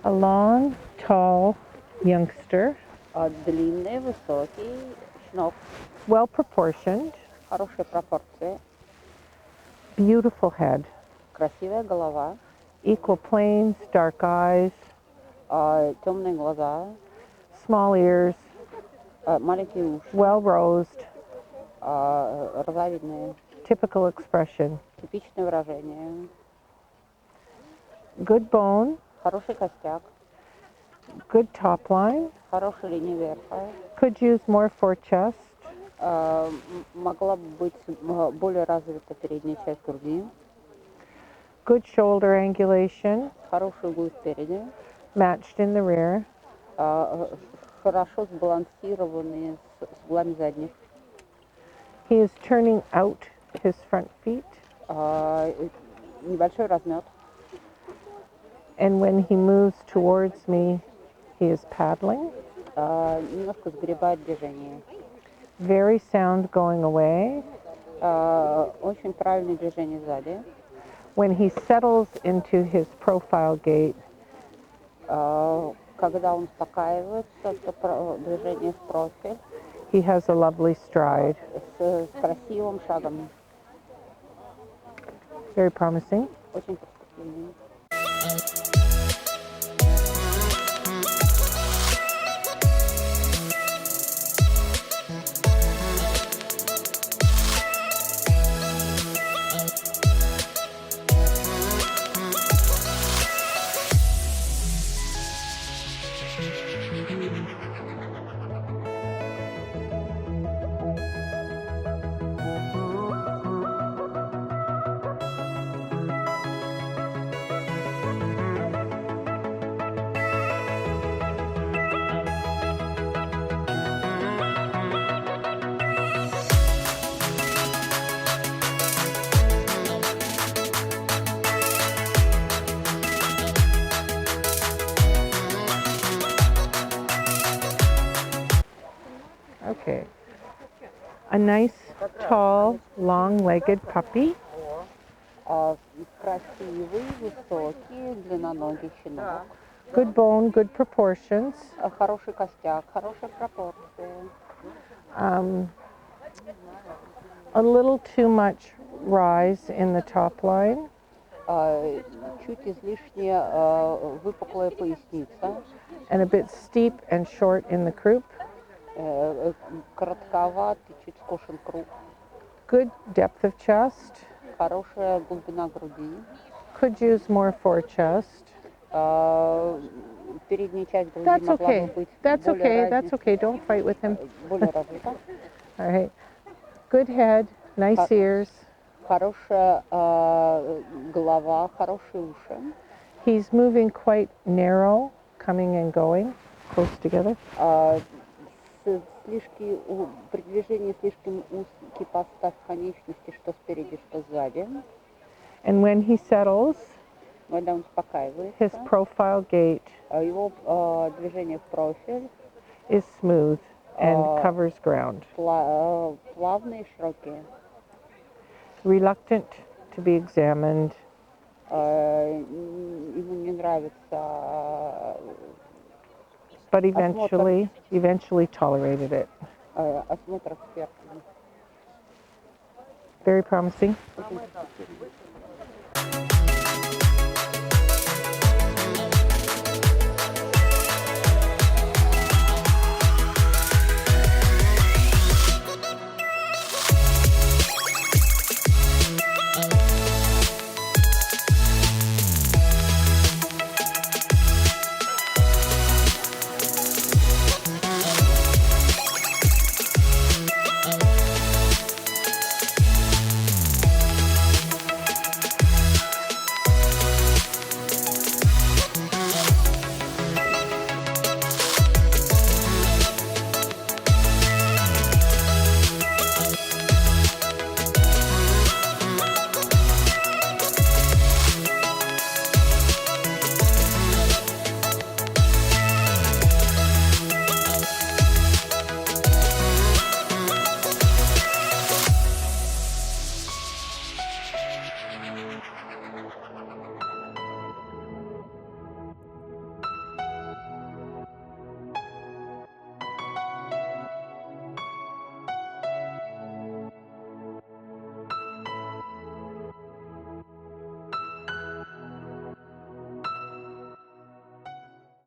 A long, tall youngster, Длинный, высокий, щенок, well proportioned, хорошие пропорции, beautiful head, красивая голова, equal planes, dark eyes, темные глаза, small ears, маленькие уши, well rosed, розовидные, typical expression, типичное выражение, good bone, хороший костяк, good top line, хорошая линия верха, could use more for chest, могла бы быть более развита передняя часть груди, good shoulder angulation, хороший угол спереди, matched in the rear, хорошо сбалансированные с углами задних. he is turning out his front feet, Небольшой размет. and when he moves towards me, he is paddling, Немножко сгребает движение. very sound going away. Очень правильное движение сзади. When he settles into his profile gait, Когда он успокаивается, то движение в профиль he has a lovely stride. с красивым шагом. Very promising. Очень перспективный. Okay. A nice, tall, long-legged puppy. Красивый, высокий, длинноногий щенок. Good bone, good proportions. Хороший костяк, хорошие пропорции. A little too much rise in the top line. Чуть излишне выпуклая поясница. And a bit steep and short in the croup. Коротковат и чуть скошен круг. Good depth of chest. Хорошая глубина груди. Could use more for chest. Передняя часть груди That's могла okay. бы быть That's более okay. развита. That's okay. Don't fight with him. Более развита. All right. Good head, nice ears. Хорошая голова, хорошие уши. He's moving quite narrow, coming and going, close together. При движении слишком узкий постав конечности, что спереди, что сзади. And when he settles, Когда он успокаивается, his profile gait его движение в профиль is smooth and covers ground. плавные и широкие. Reluctant to be examined, Ему не нравится but eventually tolerated it. осмотр экспертов. Very promising. Очень перспективный.